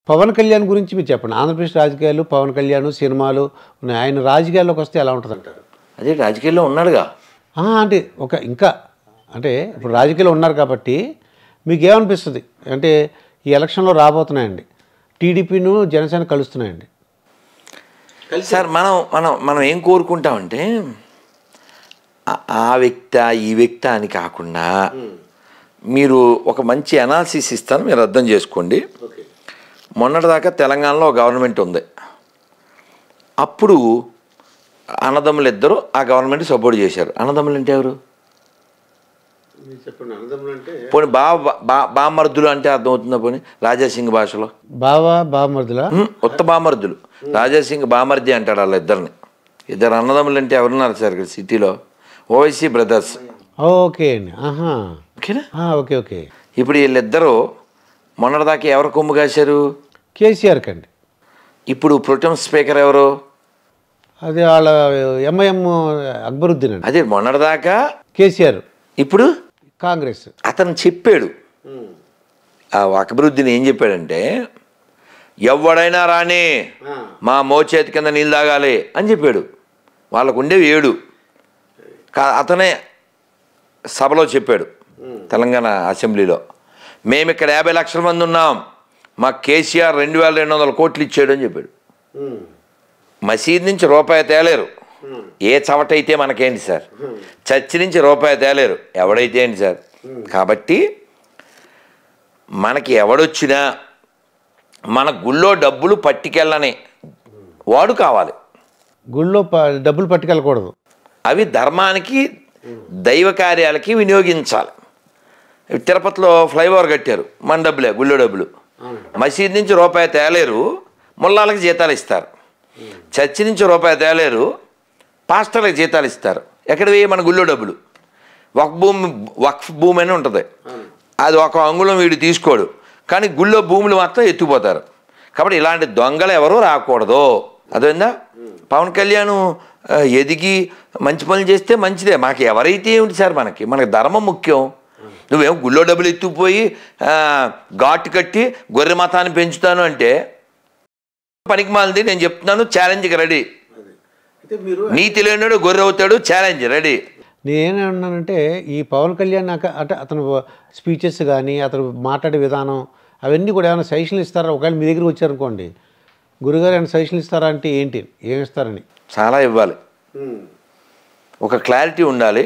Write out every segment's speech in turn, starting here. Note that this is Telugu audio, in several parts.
పవన్ కళ్యాణ్ గురించి మీరు చెప్పండి. ఆంధ్రప్రదేశ్ రాజకీయాలు, పవన్ కళ్యాణ్ సినిమాలు ఉన్నాయి. ఆయన రాజకీయాల్లోకి వస్తే ఎలా ఉంటుందంటారు? అదే రాజకీయాల్లో ఉన్నాడుగా. అంటే ఇంకా అంటే ఇప్పుడు రాజకీయాల్లో ఉన్నారు కాబట్టి మీకేమనిపిస్తుంది? అంటే ఈ ఎలక్షన్లో రాబోతున్నాయండి, టీడీపీను జనసేన కలుస్తున్నాయండి. సార్ మనం ఏం కోరుకుంటామంటే ఆ వ్యక్తి ఈ వ్యక్తి అని కాకుండా మీరు ఒక మంచి అనాలిసిస్ ఇస్తాను, మీరు అర్థం చేసుకోండి. మొన్నటిదాకా తెలంగాణలో గవర్నమెంట్ ఉంది. అప్పుడు అన్నదమ్ములు ఇద్దరు ఆ గవర్నమెంట్ సపోర్ట్ చేశారు. అన్నదమ్ములు అంటే ఎవరు? పోనీ బామర్దులు అంటే అర్థమవుతుందా? పోనీ రాజాసింగ్ భాషలో బామర్దులా? ఉత్త బామర్దులు. రాజాసింగ్ బామర్ది అంటాడు వాళ్ళ ఇద్దరిని. ఇద్దరు అన్నదమ్ములు అంటే ఎవరున్నారు సార్ ఇక్కడ సిటీలో? ఓవైసీ బ్రదర్స్. ఓకే అండి. ఓకేనా? Okay okay. ఇప్పుడు వీళ్ళిద్దరూ మొన్నటిదాకా ఎవరు కొమ్ము కాశారు? కేసీఆర్ కండి. ఇప్పుడు ప్రొటెం స్పీకర్ ఎవరు? అదే వాళ్ళ ఎంఐఎం అక్బరుద్దీన్ అండి. అదే మొన్నటిదాకా కేసీఆర్, ఇప్పుడు కాంగ్రెస్. అతను చెప్పాడు, ఆ అక్బరుద్దీన్ ఏం చెప్పాడంటే, ఎవడైనా రాని మా మోచేతి కింద నీళ్ళు తాగాలి అని చెప్పాడు. వాళ్ళకు ఉండేవి 7. అతనే సభలో చెప్పాడు తెలంగాణ అసెంబ్లీలో, మేము ఇక్కడ 50 లక్షల మంది ఉన్నాం, మా కేసీఆర్ 2200 కోట్లు ఇచ్చాడు అని చెప్పాడు. మసీద్ నుంచి రూపాయి తేలేరు, ఏ చవటైతే మనకేంటి సార్? చర్చి నుంచి రూపాయి తేలేరు, ఎవడైతే ఏంటి సార్? కాబట్టి మనకి ఎవడొచ్చినా మన గుళ్ళో డబ్బులు పట్టుకెళ్ళని వాడు కావాలి. గుళ్ళో డబ్బులు పట్టుకెళ్ళకూడదు. అవి ధర్మానికి, దైవ కార్యాలకి వినియోగించాలి. తిరుపతిలో ఫ్లైఓవర్ కట్టారు, మన డబ్బులే, గుళ్ళో డబ్బులు. మసీద్ నుంచి రూపాయి తేలేరు, ముల్లాలకు జీతాలు ఇస్తారు. చర్చి నుంచి రూపాయి తేలేరు, పాస్టర్లకు జీతాలు ఇస్తారు. ఎక్కడివి? మన గుళ్ళో డబ్బులు. వక్ఫ్ భూమి అని ఉంటుంది, అది ఒక అంగుళం వీడు తీసుకోడు, కానీ గుళ్ళో భూములు మాత్రం ఎత్తుకుపోతారు. కాబట్టి ఇలాంటి దొంగలు ఎవరూ రాకూడదు. అదేందా? పవన్ కళ్యాణ్ ఎదిగి మంచి పనులు చేస్తే మంచిదే, మాకు ఎవరైతే ఏమిటి సార్? మనకి ధర్మం ముఖ్యం. నువ్వేమో గుళ్ళో డబ్బులు ఎత్తుకుపోయి ఘాటు కట్టి గొర్రె మతాన్ని పెంచుతాను అంటే పనికి మాలింది. నేను చెప్తున్నాను, ఛాలెంజ్కి రెడీ. నీతి లేనివాడు గొర్రె అవుతాడు, ఛాలెంజ్ రెడీ. నేనేమన్నానంటే ఈ పవన్ కళ్యాణ్ అంటే అతను స్పీచెస్ కానీ అతను మాట్లాడే విధానం అవన్నీ కూడా ఏమైనా సజెషన్లు ఇస్తారా? ఒకవేళ మీ దగ్గరికి వచ్చారనుకోండి, గురుగారు ఏమైనా సజెషన్లు ఇస్తారా అంటే ఏంటి, ఏమి ఇస్తారని? చాలా ఇవ్వాలి. ఒక క్లారిటీ ఉండాలి.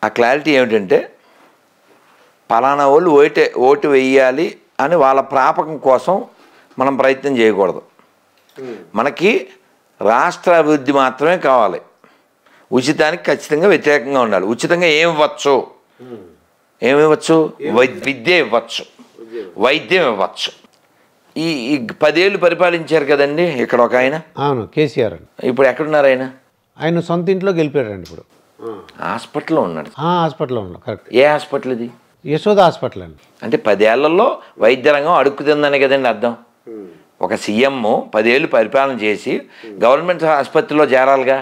ఆ క్లారిటీ ఏమిటంటే, పలానా వాళ్ళు ఓటు వేయాలి అని వాళ్ళ ప్రాపకం కోసం మనం ప్రయత్నం చేయకూడదు. మనకి రాష్ట్ర అభివృద్ధి మాత్రమే కావాలి. ఉచితానికి ఖచ్చితంగా వ్యతిరేకంగా ఉండాలి. ఉచితంగా ఏమివ్వచ్చు? విద్య ఇవ్వచ్చు, వైద్యం ఇవ్వచ్చు. ఈ 10 ఏళ్ళు పరిపాలించారు కదండి ఇక్కడ ఒక ఆయన. అవును, కేసీఆర్. ఇప్పుడు ఎక్కడున్నారు ఆయన? ఆయన సొంత ఇంట్లో గెలిపాడండి. ఇప్పుడు హాస్పిటల్లో ఉన్నాడు. హాస్పిటల్లో ఉన్నాడు. కరెక్ట్. ఏ హాస్పిటల్ ఇది? యశోద హాస్పిటల్ అండి. అంటే 10 ఏళ్లలో వైద్య రంగం అడుక్కుతుందని కదండి అర్థం. ఒక సీఎం 10 ఏళ్ళు పరిపాలన చేసి గవర్నమెంట్ ఆసుపత్రిలో చేరాలిగా.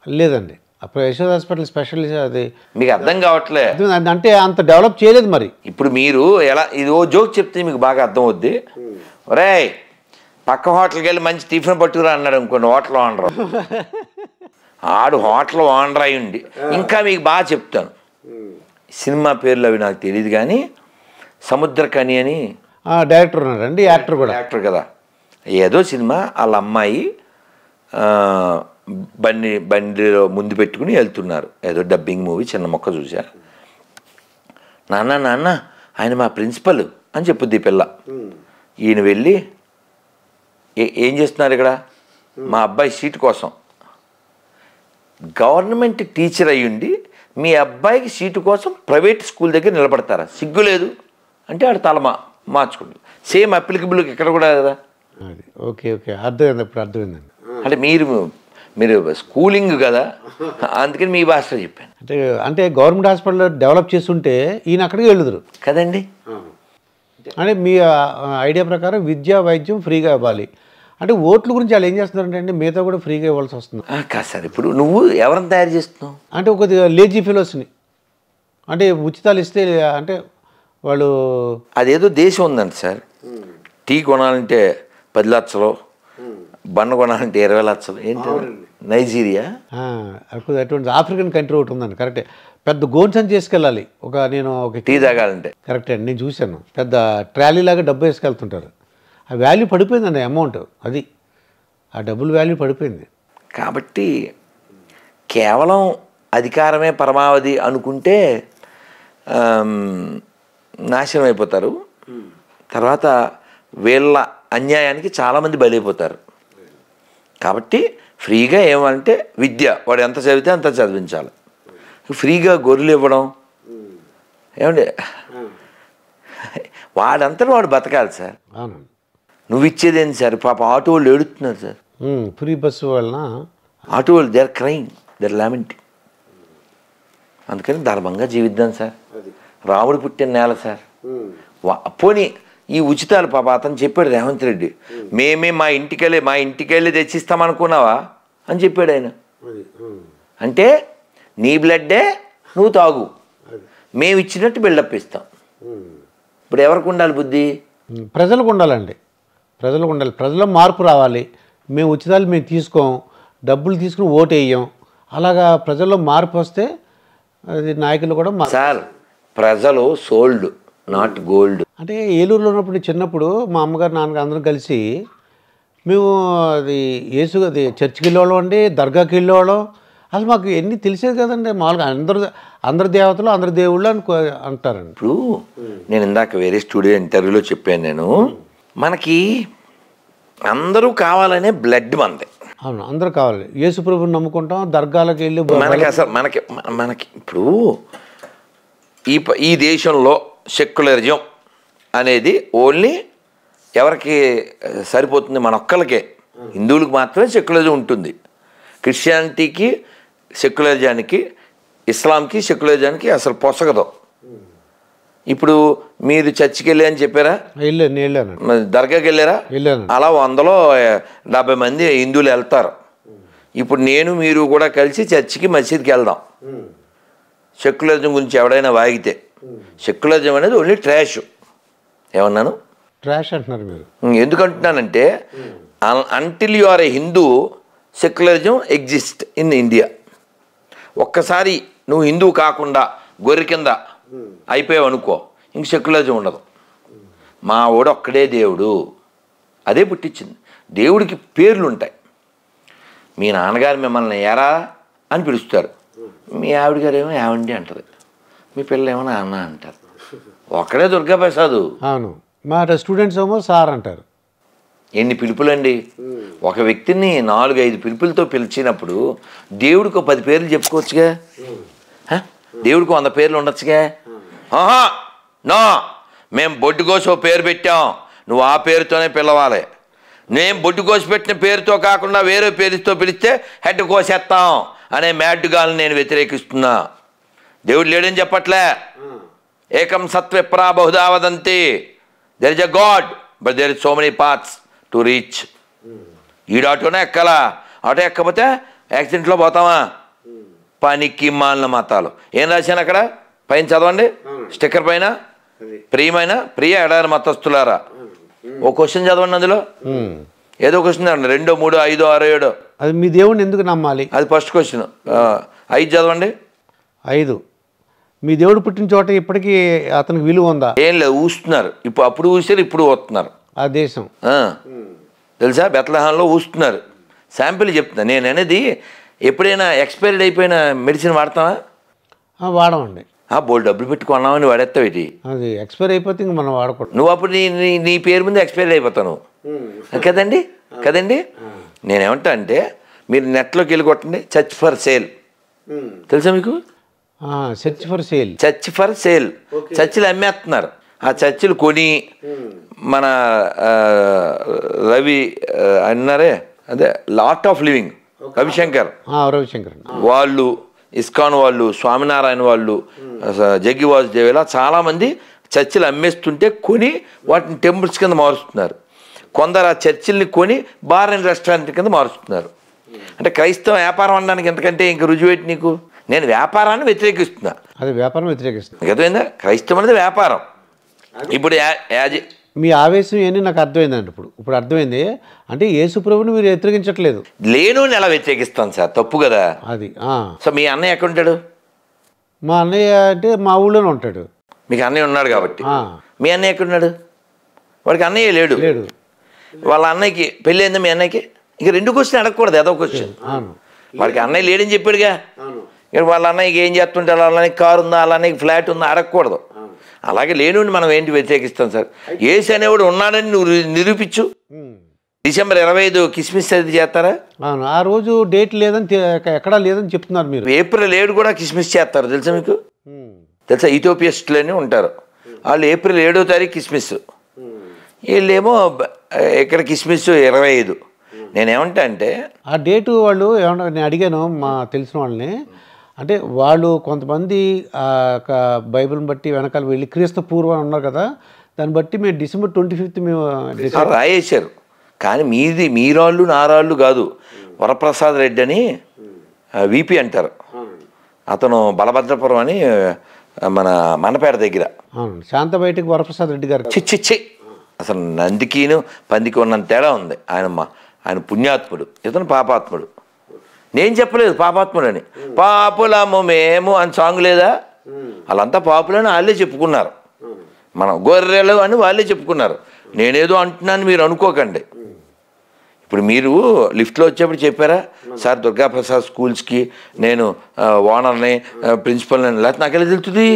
లేదండి, అప్పుడు యశోద హాస్పిటల్ స్పెషల్. అది మీకు అర్థం కావట్లే. అంటే అంత డెవలప్ చేయలేదు మరి. ఇప్పుడు మీరు ఎలా ఇది ఓ జోక్ చెప్తే మీకు బాగా అర్థం అవుద్ది. ఒరే, పక్క హోటల్కి వెళ్ళి మంచి టిఫిన్ పట్టుకురా అన్నాడు అనుకోండి హోటల్ ఓనర్. ఆడు హోటల్ ఓనర్ అయ్యండి. ఇంకా మీకు బాగా చెప్తాను, సినిమా పేర్లు అవి నాకు తెలియదు కానీ సముద్రకని అని డైరెక్టర్ ఉన్నారండి, యాక్టర్ కూడా. యాక్టర్ కదా. ఏదో సినిమా వాళ్ళ అమ్మాయి బండిలో ముందు పెట్టుకుని వెళ్తున్నారు, ఏదో డబ్బింగ్ మూవీ, చిన్న మొక్క చూసా. నాన్న ఆయన మా ప్రిన్సిపల్ అని చెప్పుద్ది ఈ పిల్ల. ఈయన వెళ్ళి, ఏం చేస్తున్నారు ఇక్కడ? మా అబ్బాయి సీటు కోసం. గవర్నమెంట్ టీచర్ అయ్యుండి మీ అబ్బాయికి సీటు కోసం ప్రైవేట్ స్కూల్ దగ్గర నిలబడతారా? సిగ్గులేదు అంటే ఆడు తల మార్చుకుంటాడు. సేమ్ అప్లికబుల్ ఇక్కడ కూడా కదా. ఓకే ఓకే, అర్థమైంది. ఇప్పుడు అర్థమైందండి. అంటే మీరు స్కూలింగ్ కదా, అందుకని మీ భాషలో చెప్పాను. అంటే గవర్నమెంట్ హాస్పిటల్ డెవలప్ చేస్తుంటే ఈయన అక్కడికి వెళ్ళుదురు కదండి. అంటే మీ ఐడియా ప్రకారం విద్య వైద్యం ఫ్రీగా ఇవ్వాలి అంటే ఓట్ల గురించి వాళ్ళు ఏం చేస్తున్నారంటే మిగతా కూడా ఫ్రీగా ఇవ్వాల్సి వస్తుంది. కాదు సార్, ఇప్పుడు నువ్వు ఎవరిని తయారు చేస్తున్నావు అంటే ఒక లేజీ ఫెలోస్ని, అంటే ఉచితాలు ఇస్తే అంటే వాళ్ళు అదేదో దేశం ఉందండి సార్, టీ కొనాలంటే 10 లక్షలు, బండ కొనాలంటే 20 లక్షలు. ఏంటి నైజీరియా? అటువంటి ఆఫ్రికన్ కంట్రీ ఒకటి ఉందండి, కరెక్టే. పెద్ద గోన్స్ అని చేసుకెళ్ళాలి. నేను ఒక టీ తాగాలంటే. కరెక్టే అండి, నేను చూశాను. పెద్ద ట్రాలీ లాగా డబ్బు వేసుకెళ్తుంటారు. ఆ వాల్యూ పడిపోయిందండి, అమౌంట్ అది, ఆ డబ్బుల వాల్యూ పడిపోయింది. కాబట్టి కేవలం అధికారమే పరమావధి అనుకుంటే నాశనం అయిపోతారు. తర్వాత వీళ్ళ అన్యాయానికి చాలామంది బలైపోతారు. కాబట్టి ఫ్రీగా ఏమంటే విద్య, వాడు ఎంత చదివితే అంత చదివించాలి. ఫ్రీగా గొర్రెలు ఇవ్వడం ఏమండి, వాడంతా వాడు బతకాలి సార్. అవునండి. నువ్వు ఇచ్చేదేంటి సార్? పాప ఆటో వాళ్ళు ఏడుతున్నారు సార్. ఫ్రీ బస్సు వలన ఆటో వాళ్ళు they are crime, they are lamenting. అందుకని ధర్మంగా జీవిద్దాం సార్. రాముడు పుట్టిన నేల సార్. పోనీ ఈ ఉచితాలు పాప అతను చెప్పాడు రేవంత్ రెడ్డి, మేమే మా ఇంటికెళ్ళి తెచ్చిస్తామనుకున్నావా అని చెప్పాడు ఆయన. అంటే నీ బ్లడ్డే నువ్వు తాగు, మేము ఇచ్చినట్టు బిల్డప్ ఇస్తాం. ఇప్పుడు ఎవరికి ఉండాలి బుద్ధి? ప్రజలకు ఉండాలండి, ప్రజలకు ఉండాలి. ప్రజల్లో మార్పు రావాలి. మేము ఉచితాలు మేము తీసుకోం, డబ్బులు తీసుకుని ఓటు వేయం. అలాగా ప్రజల్లో మార్పు వస్తే అది నాయకులు కూడా సార్, ప్రజలు సోల్డ్ నాట్ గోల్డ్. అంటే ఏలూరులో ఉన్నప్పుడు చిన్నప్పుడు మా అమ్మగారు నాన్నగారు అందరం కలిసి మేము అది చర్చికి వెళ్ళేవాళ్ళం అండి, దర్గాకి వెళ్ళేవాళ్ళం. అసలు మాకు ఎన్ని తెలిసేది కదండి. మామూలుగా అందరి దేవతలు అందరి దేవుళ్ళు అంటారండి. ఇప్పుడు నేను ఇందాక వేరే స్టూడియో ఇంటర్వ్యూలో చెప్పాను, నేను మనకి అందరూ కావాలనే బ్లడ్ మనది. అవును, అందరూ కావాలి. యేసు ప్రభువుని నమ్ముకుంటాం, దర్గాలకు వెళ్ళి మనకి అసలు మనకి ఇప్పుడు ఈ దేశంలో సెక్యులరిజం అనేది ఓన్లీ ఎవరికి సరిపోతుంది? మన ఒక్కరికే. హిందువులకు మాత్రమే సెక్యులరిజం ఉంటుంది. క్రిస్టియానిటీకి సెక్యులరిజానికి, ఇస్లాంకి సెక్యులరిజానికి అసలు పొసగదు. ఇప్పుడు మీరు చర్చికి వెళ్ళి అని చెప్పారా? వెళ్ళాను. దర్గాకి వెళ్ళారా? వెళ్ళాను. అలా 100లో 70 మంది హిందువులు వెళ్తారు. ఇప్పుడు మీరు కూడా కలిసి చర్చికి మసీద్కి వెళ్దాం. సెక్యులరిజం గురించి ఎవడైనా వాగితే, సెక్యులరిజం అనేది ఓన్లీ ట్రాష్. ఏమన్నాను? ట్రాష్ అంటున్నారు మీరు. ఎందుకంటున్నానంటే until you are a Hindu, secularism exist in India. ఒక్కసారి నువ్వు హిందువు కాకుండా గొర్రె కింద అయిపోయావు అనుకో, ఇంక సెక్యులరిజం ఉండదు. మా వాడు ఒక్కడే దేవుడు, అదే పుట్టించింది. దేవుడికి పేర్లు ఉంటాయి. మీ నాన్నగారు మిమ్మల్ని ఎరా అని పిలుస్తారు, మీ ఆవిడ గారు ఏమో ఏమండి అంటారు, మీ పిల్లలు ఏమో నాన్న అంటారు. ఒక్కడే దుర్గాప్రసాద్. అవును, మా స్టూడెంట్స్ ఏమో సార్ అంటారు. ఎన్ని పిలుపులండి! ఒక వ్యక్తిని 4-5 పిలుపులతో పిలిచినప్పుడు దేవుడికి 10 పేర్లు చెప్పుకోవచ్చుగా. దేవుడికి 100 పేర్లు ఉండొచ్చుగా. నో, మేము బొడ్డు కోసి ఓ పేరు పెట్టాం, నువ్వు ఆ పేరుతోనే పిలవాలి. నేను బొడ్డు కోసి పెట్టిన పేరుతో కాకుండా వేరే పేరుతో పిలిస్తే హెడ్ కోసేస్తాం అనే మ్యాడ్గాల్ని నేను వ్యతిరేకిస్తున్నా. దేవుడు లేడని చెప్పట్లే. ఏకం సత్విప్రా బహుదా వదంతి. There is a god but there is so many paths to reach. ఈడు ఆటోనే ఎక్కాలా, ఆటో ఎక్కకపోతే యాక్సిడెంట్లో పోతామా? పనికి మాలిన మతాలు. ఏం రాశాను అక్కడ పైన చదవండి, స్టిక్కర్ పైన, ప్రియ ఎడారి మతస్థులారా. ఓ క్వశ్చన్ చదవండి, అందులో ఏదో క్వశ్చన్ చదవండి, 2, 3, 5, 6, 7. అది మీ దేవుడిని ఎందుకు నమ్మాలి? అది ఫస్ట్ క్వశ్చన్. 5 చదవండి. 5, మీ దేవుడు పుట్టిన చోట ఇప్పటికీ అతనికి విలువ ఉందా? ఏం లేదు, ఊస్తున్నారు. అప్పుడు ఊసారు, ఇప్పుడు ఊస్తున్నారు. ఆ దేశం తెలుసా, బెత్లెహేంలో ఊస్తున్నారు. శాంపిల్ చెప్తున్నా నేను అనేది. ఎప్పుడైనా ఎక్స్పైర్డ్ అయిపోయిన మెడిసిన్ వాడతావా? వాడమండి. బోల్డ్ డబ్బులు పెట్టుకున్నామని వాడేస్తావు. ఇది అది ఎక్స్పైర్ అయిపోతే ఇంక మనం వాడకూడదు. నువ్వు అప్పుడు నీ పేరు ముందు ఎక్స్పైర్ అయిపోతావు కదండి. నేనేమంటా అంటే, మీరు నెట్లోకి వెళ్ళి కొట్టండి, చర్చ్ ఫర్ సేల్. తెలుసా మీకు? Church for sale. Church for sale. చర్చిలు అమ్మేస్తున్నారు. ఆ చర్చిలు కొని మన రవి అన్నారే, అదే లాట్ ఆఫ్ లివింగ్ రవిశంకర్ వాళ్ళు, ఇస్కాన్ వాళ్ళు, స్వామినారాయణ వాళ్ళు, జగ్గి వాసుదేవ్, ఇలా చాలామంది చర్చిలు అమ్మేస్తుంటే కొని వాటిని టెంపుల్స్ కింద మారుస్తున్నారు. కొందరు ఆ చర్చిల్ని కొని బార్ అండ్ రెస్టారెంట్ కింద మారుస్తున్నారు. అంటే క్రైస్తవ వ్యాపారం అనడానికి ఎంతకంటే ఇంక రుజువేటి నీకు? నేను వ్యాపారాన్ని వ్యతిరేకిస్తున్నా. అది వ్యాపారం వ్యతిరేకిస్తున్నా. అర్థమైందా? క్రైస్తవం అనేది వ్యాపారం. ఇప్పుడు యాజ్ మీ ఆవేశం ఏంటి నాకు అర్థమైందండి. ఇప్పుడు అర్థమైంది. అంటే యేసుప్రభుని మీరు వ్యతిరేకించట్లేదు. లేనుని ఎలా వ్యతిరేకిస్తాను సార్, తప్పు కదా అది సో మీ అన్నయ్య ఎక్కడ ఉంటాడు? మా అన్నయ్య అంటే మా ఊళ్ళోనే ఉంటాడు. మీకు అన్నయ్య ఉన్నాడు కాబట్టి. మీ అన్నయ్య ఎక్కడున్నాడు? వాడికి అన్నయ్య లేడు. వాళ్ళ అన్నయ్యకి పెళ్ళి అయిందా? మీ అన్నయ్యకి ఇక 2 క్వశ్చన్ అడగకూడదు, ఏదో క్వశ్చన్. వాడికి అన్నయ్య లేడని చెప్పాడుగా. ఇక వాళ్ళ అన్నయ్యకి ఏం చేస్తుంటారు, వాళ్ళ అన్నయ్యకి కారు ఉందా, వాళ్ళ అన్నయ్యకి ఫ్లాట్ ఉందా అడగకూడదు. అలాగే లేనుండి మనం ఏంటి వ్యతిరేకిస్తాం సార్? యేసు అనేవాడు ఉన్నాడని నువ్వు నిరూపించు. డిసెంబర్ 25 కిస్మిస్ అది చేస్తారా? అవును, ఆ రోజు డేట్ లేదని ఎక్కడా లేదని చెప్తున్నారు మీరు. ఏప్రిల్ 7 కూడా కిస్మిస్ చేస్తారు తెలుసా మీకు? తెలుసా? ఇథియోపియస్టులు అని ఉంటారు వాళ్ళు. ఏప్రిల్ 7వ తారీఖు కిస్మిస్, వీళ్ళేమో ఇక్కడ కిస్మిస్ 25. నేనేమంటా అంటే ఆ డేటు వాళ్ళు ఏమన్నా, నేను అడిగాను మా తెలిసిన వాళ్ళని. అంటే వాళ్ళు కొంతమంది బైబిల్ని బట్టి వెనకాల వెళ్ళి క్రీస్తు పూర్వం ఉన్నారు కదా, దాన్ని బట్టి మేము డిసెంబర్ 25 మేము రాయేశారు. కానీ మీరాళ్ళు నారాళ్ళు కాదు. వరప్రసాద్ రెడ్డి అని విపి అంటారు, అతను బలభద్రపురం అని మన మనపేట దగ్గర. శాంత బయటకు వరప్రసాద్ రెడ్డి గారు. చిచ్చి అసలు నందికిను పందికి ఉన్నంత తేడా ఉంది. ఆయన పుణ్యాత్ముడు, ఇతను పాపాత్ముడు. నేను చెప్పలేదు పాపాత్ముడు అని. పాపులము మేము అని సాంగ్ లేదా? వాళ్ళంతా పాపులని వాళ్ళే చెప్పుకున్నారు. మనం గొర్రెలు అని వాళ్ళే చెప్పుకున్నారు. నేనేదో అంటున్నాను మీరు అనుకోకండి. ఇప్పుడు మీరు లిఫ్ట్లో వచ్చేప్పుడు చెప్పారా సార్ దుర్గాప్రసాద్ స్కూల్స్కి నేను ఓనర్ని ప్రిన్సిపల్ని, లేకపోతే నాకెలా తెలుస్తుంది?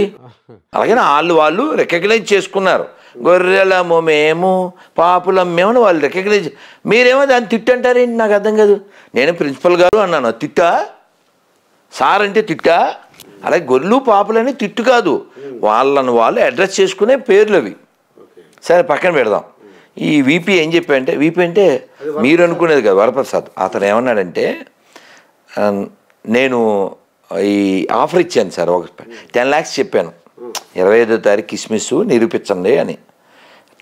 అలాగే వాళ్ళు రికగ్నైజ్ చేసుకున్నారు. గొర్రెలము మేము పాపులం మేమని వాళ్ళు రికగ్నైజ్. మీరేమో దాన్ని తిట్టు అంటారేంటి? నాకు అర్థం కాదు. నేను ప్రిన్సిపల్ గారు అన్నాను, తిట్టా? సార్ అంటే తిట్టా? అలాగే గొర్రెలు పాపులని తిట్టు కాదు, వాళ్ళను వాళ్ళు అడ్రస్ చేసుకునే పేర్లు అవి. సరే పక్కన పెడదాం. ఈ వీపీ ఏం చెప్పాడంటే, వీపీ అంటే మీరు అనుకునేది కదా వరప్రసాద్, అతను ఏమన్నాడంటే నేను ఈ ఆఫర్ ఇచ్చాను సార్, ఒక 10 lakhs చెప్పాను 25వ తారీఖు కిస్మిస్ నిరూపించండి అని.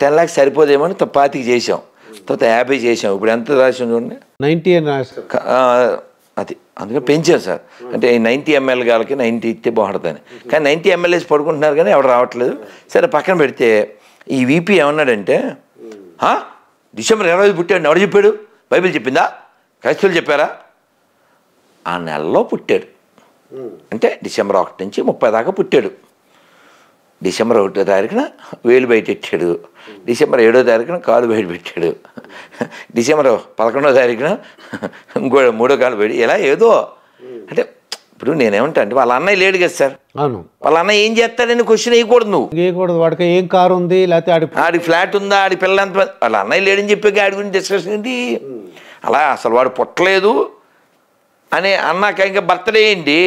10 lakhs సరిపోదేమో అని 25 చేసాం, తర్వాత 50 చేసాం. ఇప్పుడు ఎంత రాసాం చూడండి, 90 అని రాశారు. అది అందుకని పెంచాం సార్. అంటే 90 ml గాలకి 90 ఇస్తే బాగుంటుందని. కానీ 90 ml వేసి పడుకుంటున్నారు కానీ ఎవరు రావట్లేదు. సరే పక్కన పెడితే ఈ వీపీ ఏమన్నాడంటే, డిసెంబర్ 20 పుట్టాడు ఎవరు చెప్పాడు? బైబిల్ చెప్పిందా? క్రైస్తవులు చెప్పారా? ఆ నెలలో పుట్టాడు. అంటే డిసెంబర్ 1 నుంచి 30 దాకా పుట్టాడు. డిసెంబర్ 1వ తారీఖున వేలు బయట పెట్టాడు. డిసెంబర్ 7వ తారీఖున కాలు బయట పెట్టాడు. డిసెంబర్ 11వ తారీఖున ఇంకో 3వ కాలు బయట. ఇలా ఏదో అంటే ఇప్పుడు నేనేమంటా అంటే వాళ్ళ అన్నయ్య లేడు కదా సార్. అవును, వాళ్ళ అన్నయ్య ఏం చేస్తాడని క్వశ్చన్ వేయకూడదు. వేయకూడదు. వాడికి ఏం కారు ఉంది, లేకపోతే ఆడి ఫ్లాట్ ఉందా, ఆడి పిల్లలు ఎంత, వాళ్ళ అన్నయ్య లేడని చెప్పాక ఆడి గురించి డిస్కషన్ ఏంటి? అలా అసలు వాడు పుట్టలేదు అని అన్నాక ఇంకా బర్త్డే ఏంటి?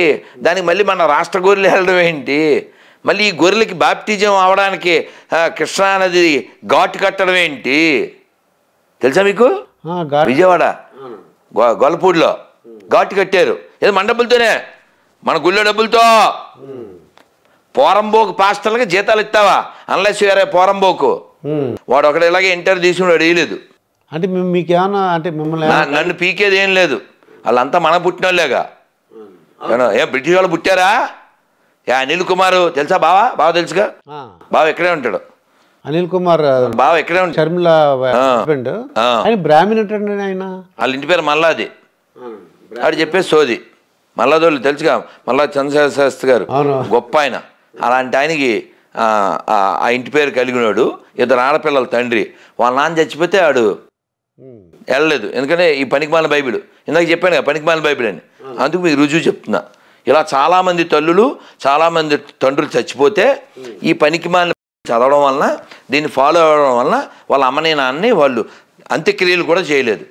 దానికి మళ్ళీ మన రాష్ట్ర గొర్రెలు వెళ్ళడం ఏంటి? మళ్ళీ ఈ గొర్రెలకి బాప్టిజం అవడానికి కృష్ణానది ఘాటు కట్టడం ఏంటి తెలుసా మీకు? విజయవాడ గొల్లపూడిలో ఘాటు కట్టారు. ఏదో మన డబ్బులతోనే, మన గుళ్ళో డబ్బులతో. పోరంబోకు పాస్టర్లకి జీతాలు ఇస్తావా? Unless you're a పోరంబోకు. వాడు ఒకటి ఇలాగే ఇంటర్వ్యూ తీసుకుని వేయలేదు. అంటే మీకు ఏమన్నా అంటే మిమ్మల్ని నన్ను పీకేది ఏం లేదు. వాళ్ళంతా మన పుట్టిన వాళ్ళేగా. ఏ బ్రిటిష్ వాళ్ళు పుట్టారా? అనిల్ కుమార్ తెలుసా? బావా తెలుసుగా. బావ ఎక్కడే ఉంటాడు. అనిల్ కుమార్ బావ ఎక్కడే ఉంటాడు. షర్మిల హస్బెండ్. ఆయన బ్రాహ్మణ్ ఏంటండి ఆయన? వాళ్ళ ఇంటి పేరు మల్లాది. ఆడు చెప్పే సోది. మల్లాదోళ్ళు తెలుసుగా, మల్లా చంద్రశేఖర శాస్త్రి గారు గొప్ప ఆయన. అలాంటి ఆయనకి ఆ ఇంటి పేరు కలిగినాడు. 2 ఆడపిల్లల తండ్రి. వాళ్ళ నాన్న చచ్చిపోతే ఆడు వెళ్ళలేదు. ఎందుకంటే ఈ పనికిమాలిన బైబిల్, ఇందాక చెప్పాను కదా పనికిమాలిన బైబిల్ అని, అందుకు మీకు రుజువు చెప్తున్నా. ఇలా చాలామంది తల్లులు చాలామంది తండ్రులు చచ్చిపోతే ఈ పనికిమాలిన చదవడం వలన, దీన్ని ఫాలో అవ్వడం వలన వాళ్ళ అమ్మని నాన్నని వాళ్ళు అంత్యక్రియలు కూడా చేయలేదు.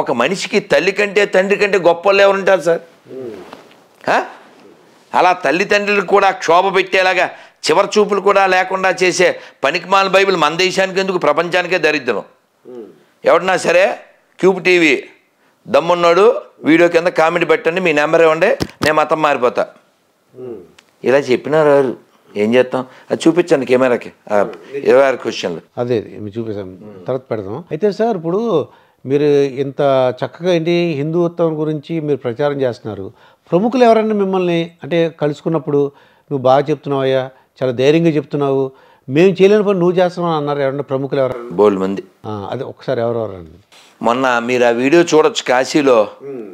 ఒక మనిషికి తల్లి కంటే తండ్రి కంటే గొప్ప వాళ్ళు ఎవరు ఉంటారు సార్? అలా తల్లిదండ్రులకు కూడా క్షోభ పెట్టేలాగా చివరి చూపులు కూడా లేకుండా చేసే పనికిమాలిన బైబిల్ మన దేశానికి ఎందుకు, ప్రపంచానికే దరిద్రం. ఎవడన్నా సరే క్యూబ్ టీవీ దమ్మున్నాడు వీడియో కింద కామెంట్ పెట్టండి, మీ నెంబర్ ఇవ్వండి, నేను మతం మారిపోతా. ఇలా చెప్పినారు. ఏం చేస్తాం? అది చూపించండి కెమెరాకి. 26 క్వశ్చన్లు అదే చూపిస్తాం, తర్వాత పెడదాం. అయితే సార్ ఇప్పుడు మీరు ఇంత చక్కగా ఏంటి హిందుత్వం గురించి మీరు ప్రచారం చేస్తున్నారు. ప్రముఖులు ఎవరైనా మిమ్మల్ని అంటే కలుసుకున్నప్పుడు నువ్వు బాగా చెప్తున్నావయ్యా, చాలా ధైర్యంగా చెప్తున్నావు, మేము చేయలేని పని నువ్వు చేస్తున్నావు అన్నారు ఎవరన్నా ప్రముఖులు ఎవరన్నా? బోల్ మంది. అది ఒకసారి ఎవరెవరండి? మొన్న మీరు ఆ వీడియో చూడొచ్చు, కాశీలో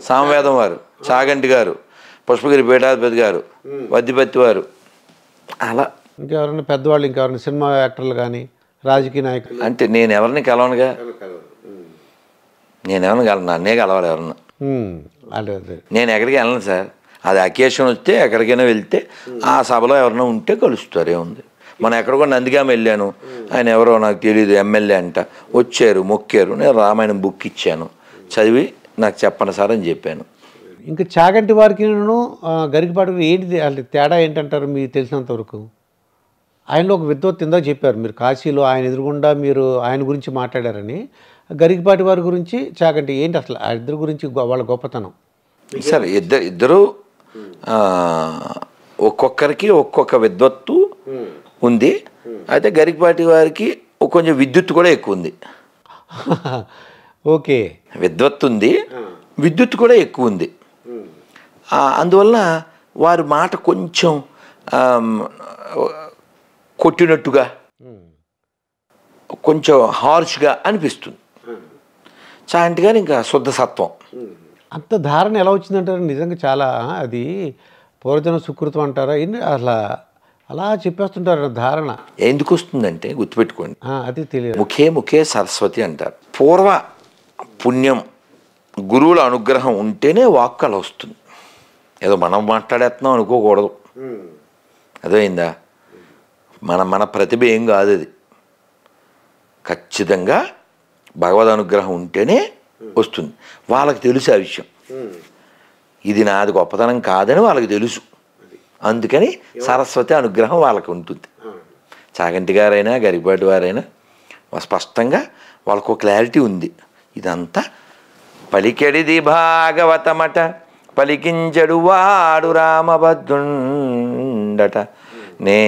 సామవేదం వారు, చాగంటి గారు, పుష్పగిరి పీఠాధిపతి గారు, వద్దిపత్తి వారు, అలా ఇంకెవరన్నా పెద్దవాళ్ళు, ఇంకెవరన్నా సినిమా యాక్టర్లు కానీ రాజకీయ నాయకులు? అంటే నేను ఎవరిని కలవనుగా, నేను ఎవరిని కలవను, నన్నే కలవాలి ఎవరన్నా. అదే అదే నేను ఎక్కడికి వెళ్ళను సార్. అది అకేషన్ వస్తే ఎక్కడికైనా వెళ్తే ఆ సభలో ఎవరైనా ఉంటే కలుస్తారు, ఏముంది. మనం ఎక్కడికో నందిగామ వెళ్ళాను, ఆయన ఎవరో నాకు తెలియదు, ఎమ్మెల్యే అంట, వచ్చారు, మొక్కారు, నేను రామాయణం బుక్ ఇచ్చాను, చదివి నాకు చెప్పండి సార్ అని చెప్పాను. ఇంకా చాగంటి వారికి గరికపాటికి ఏంటి అంటే తేడా ఏంటంటారు మీకు తెలిసినంత వరకు? ఆయనలో ఒక విద్వత్ ఇందాక చెప్పారు మీరు, కాశీలో ఆయన ఎదురుగుండా మీరు ఆయన గురించి మాట్లాడారని. గరికపాటి వారి గురించి చాగంటి ఏంటి అసలు ఆ ఇద్దరు గురించి వాళ్ళ గొప్పతనం? సార్ ఇద్దరు ఒక్కొక్కరికి ఒక్కొక్క విద్వత్తు ఉంది. అయితే గరికపాటి వారికి కొంచెం విద్యుత్ కూడా ఎక్కువ ఉంది. ఓకే, విద్వత్తు ఉంది, విద్యుత్ కూడా ఎక్కువ ఉంది. అందువల్ల వారి మాట కొంచెం కొట్టినట్టుగా, కొంచెం హార్ష్గా అనిపిస్తుంది. చాగంటి గారు ఇంకా శుద్ధ సత్వం. అంత ధారణ ఎలా వచ్చిందంటారు? నిజంగా చాలా అది పూర్వజన సుకృతం అంటారా? అసలు అలా చెప్పేస్తుంటారు ధారణ. ఎందుకు వస్తుందంటే గుర్తుపెట్టుకోండి, అది తెలియదు. ముఖే ముఖే సరస్వతి అంటారు. పూర్వ పుణ్యం, గురువుల అనుగ్రహం ఉంటేనే వాక్కు అలా వస్తుంది. ఏదో మనం మాట్లాడేస్తున్నాం అనుకోకూడదు, అర్థమైందా? మన ప్రతిభ ఏం కాదు అది. ఖచ్చితంగా భగవద్ అనుగ్రహం ఉంటేనే వస్తుంది. వాళ్ళకి తెలుసు ఆ విషయం, ఇది నాది గొప్పతనం కాదని వాళ్ళకి తెలుసు. అందుకని సరస్వతి అనుగ్రహం వాళ్ళకి ఉంటుంది. చాగంటి గారైనా గరికపాటి వారైనా స్పష్టంగా వాళ్ళకు క్లారిటీ ఉంది. ఇదంతా పలికెడిది భాగవతమట, పలికించడు వాడు రామభద్రుండట, నే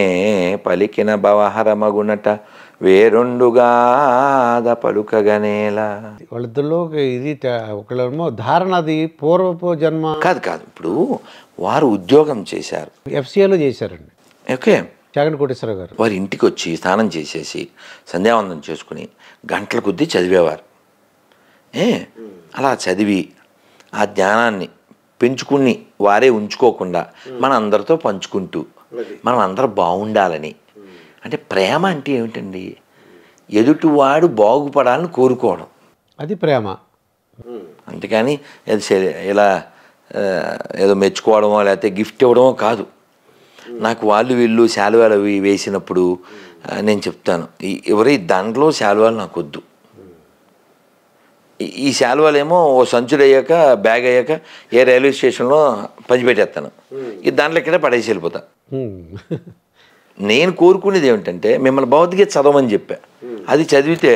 పలికిన భవహరమగునట, వేరొండుగాద పలుకగనేలా. వాళ్ళిద్దరిలో ఇది ఒకళ్ళేమో ధారణ, అది పూర్వపు జన్మ కాదు. ఇప్పుడు వారు ఉద్యోగం చేశారు, ఎఫ్సిఏలో చేశారండి. ఓకే, చాగంటి కోటేశ్వరరావు గారు వారి ఇంటికి వచ్చి స్నానం చేసేసి సంధ్యావందనం చేసుకుని గంటల కొద్దీ చదివేవారు. అలా చదివి ఆ జ్ఞానాన్ని పెంచుకుని వారే ఉంచుకోకుండా మన అందరితో పంచుకుంటూ మనం అందరూ బాగుండాలని. అంటే ప్రేమ అంటే ఏమిటండి? ఎదుటివాడు బాగుపడాలని కోరుకోవడం, అది ప్రేమ. అంతేకాని ఇలా ఏదో మెచ్చుకోవడమో లేకపోతే గిఫ్ట్ ఇవ్వడమో కాదు. నాకు వాళ్ళు వీళ్ళు శాలువాలు అవి వేసినప్పుడు నేను చెప్తాను, ఎవరి దండలో శాలువాలు నాకు వద్దు. ఈ శాలువాలు ఏమో ఓ సంచుడు అయ్యాక, బ్యాగ్ అయ్యాక ఏ రైల్వే స్టేషన్లో పంచిపెట్టేస్తాను, ఈ దాంట్లో ఇక్కడే పడేసి వెళ్ళిపోతా. నేను కోరుకునేది ఏమిటంటే మిమ్మల్ని భౌతిక చదవమని చెప్పా, అది చదివితే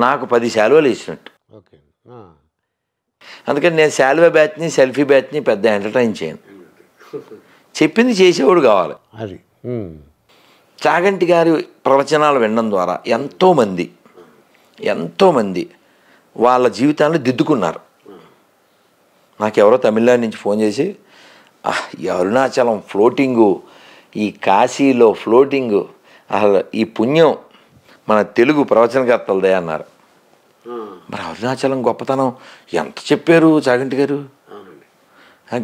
నాకు 10 శాలువాలు వేసినట్టు. అందుకని నేను శాలువా బ్యాచ్ని, సెల్ఫీ బ్యాచ్ని పెద్ద ఎంటర్టైన్ చేయను, చెప్పింది చేసేవాడు కావాలి. అది చాగంటి గారి ప్రవచనాలు వినడం ద్వారా ఎంతోమంది వాళ్ళ జీవితాన్ని దిద్దుకున్నారు. నాకెవరో తమిళనాడు నుంచి ఫోన్ చేసి, ఈ అరుణాచలం ఫ్లోటింగు, ఈ కాశీలో ఫ్లోటింగు, అసలు ఈ పుణ్యం మన తెలుగు ప్రవచనకర్తలదే అన్నారు. మరి అరుణాచలం గొప్పతనం ఎంత చెప్పారు చాగంటి గారు,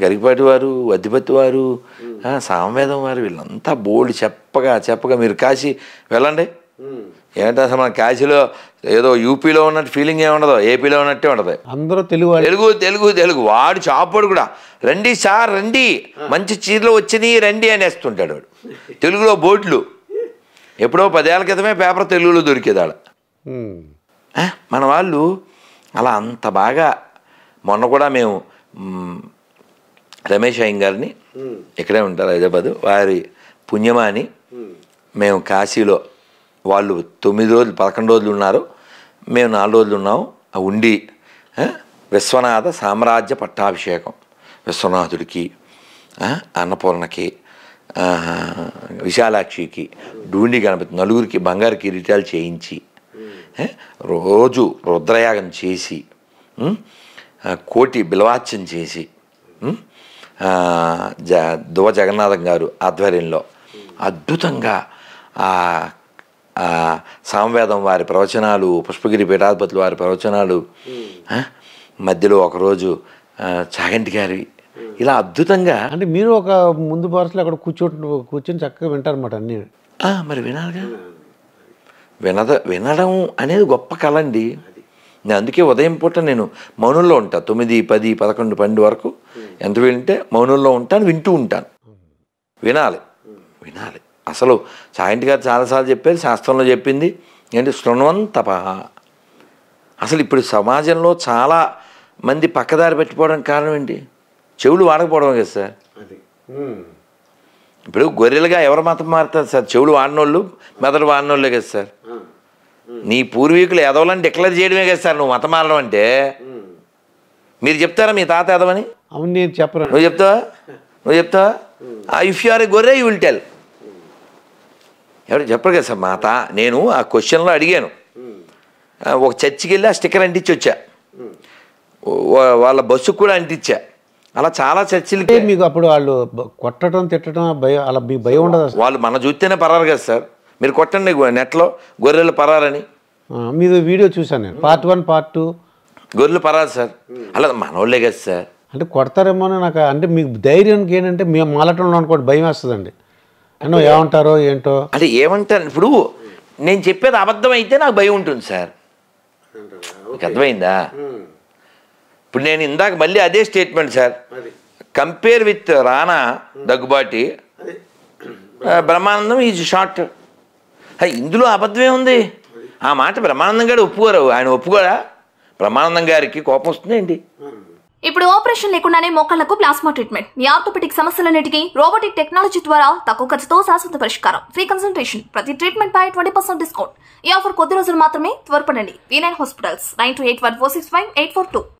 గరికపాటి వారు, వద్దిపత్తి వారు, సామవేదం వారు, వీళ్ళంతా బోల్డ్ చెప్పగా మీరు కాశీ వెళ్ళండి. ఏంటంటే అసలు మన కాశీలో ఏదో యూపీలో ఉన్నట్టు ఫీలింగ్ ఏముండదు, ఏపీలో ఉన్నట్టే ఉండదు. అందరూ తెలుగు తెలుగు. వాడు చాపడు కూడా, రండి సార్ రండి, మంచి చీరలు వచ్చినాయి రండి అనేస్తుంటాడు వాడు. తెలుగులో బోర్డులు ఎప్పుడో 10 ఏళ్ల క్రితమే పేపర్ తెలుగులో దొరికేది ఆడ. మన వాళ్ళు అలా అంత బాగా. మొన్న కూడా మేము రమేష్ అయ్యంగారిని, ఇక్కడే ఉంటారు హైదరాబాద్, వారి పుణ్యమాని మేము కాశీలో, వాళ్ళు 9 రోజులు 11 రోజులు ఉన్నారు, మేము 4 రోజులు ఉన్నాము. ఉండి విశ్వనాథ సామ్రాజ్య పట్టాభిషేకం, విశ్వనాథుడికి, అన్నపూర్ణకి, విశాలాక్షికి, డూండి గణపతి నలుగురికి బంగారు కిరీటాలు చేయించి, రోజు రుద్రయాగం చేసి, కోటి బిల్వాచ్యం చేసి, దువ జగన్నాథం గారు ఆధ్వర్యంలో అద్భుతంగా సామవేదం వారి ప్రవచనాలు, పుష్పగిరి పీఠాధిపతులు వారి ప్రవచనాలు, మధ్యలో ఒకరోజు చాగంటి గారి, ఇలా అద్భుతంగా. అంటే మీరు ఒక ముందు వరుసలో అక్కడ కూర్చొని చక్కగా వింటారన్నమాట అన్నీ. మరి వినాలిగా. వినడం అనేది గొప్ప కళ అండి. నేను అందుకే ఉదయం పూట నేను మౌనంలో ఉంటాను. 9, 10, 11, 12 వరకు ఎంత వింటే మౌనంలో ఉంటాను, వింటూ ఉంటాను. వినాలి. అసలు చాగంటి గారు చాలాసార్లు చెప్పారు, శాస్త్రంలో చెప్పింది ఏంటి, శృణ్వన్ తపః. అసలు ఇప్పుడు సమాజంలో చాలా మంది పక్కదారి పెట్టిపోవడానికి కారణం ఏంటి? చెవులు వాడకపోవడం కదా సార్. ఇప్పుడు గొర్రెలుగా ఎవరు మతం మారుతారు సార్? చెవులు వాడినోళ్ళు, మెదడు వాడినోళ్ళే కదా సార్. నీ పూర్వీకులు ఎదవలని డిక్లేర్ చేయడమే కదా సార్ నువ్వు మతం మారడం అంటే. మీరు చెప్తారా మీ తాత ఎదవని? అవును, నేను చెప్పను. నువ్వు చెప్తావా? ఇఫ్ యు ఆర్ ఏ గొర్రె యూ విల్ టెల్. ఎవరు చెప్పరు కదా సార్. నేను ఆ క్వశ్చన్లో అడిగాను. ఒక చర్చికి వెళ్ళి ఆ స్టిక్కర్ అంటించి వచ్చా, వాళ్ళ బస్సుకు కూడా అంటించా. అలా చాలా చర్చిలకి. మీకు అప్పుడు వాళ్ళు కొట్టడం, తిట్టడం భయం, అలా మీకు భయం ఉండదు? వాళ్ళు మన చూస్తేనే పరారు కదా సార్. మీరు కొట్టండి నెట్లో గొర్రెలు పరారని. మీద వీడియో చూసాను నేను, Part 1, Part 2. గొర్రెలు పరారు సార్. అలా మనోళ్ళే కదా సార్. అంటే కొడతారేమో అని నాకు. అంటే మీకు ధైర్యానికి ఏంటంటే మేము మాలటంలో అనుకోండి భయం వేస్తుందండి. అన్నో ఏమంటారో ఏంటో. అంటే ఏమంటారు, ఇప్పుడు నేను చెప్పేది అబద్ధం అయితే నాకు భయం ఉంటుంది సార్. మీకు అర్థమైందా? ఇప్పుడు నేను ఇందాక మళ్ళీ అదే statement sir. Compare with Rana, Daggubati, Brahmanandam is short. ఇందులో అబద్ధమే ఉంది. ఆ మాట బ్రహ్మానందం గారు ఒప్పుకోరు. ఆయన ఒప్పుకోరా? బ్రహ్మానందం గారికి కోపం వస్తుంది ఏంటి? ఇప్పుడు ఆపరేషన్ లేకుండానే మోకాళ్లకు ప్లాస్మా ట్రీట్మెంట్. మీ ఆర్థోపెటిక్ సమస్యలన్నిటికీ రోబోటిక్ టెక్నాలజీ ద్వారా తక్కువ ఖర్చుతో శాశ్వత పరిష్కారం. Free consultation. ప్రతి ట్రీట్మెంట్ పై 20% డిస్కౌంట్. ఈ ఆఫర్ కొద్ది రోజులు మాత్రమే. త్వరపడండి. V9 hospitals 9281465842.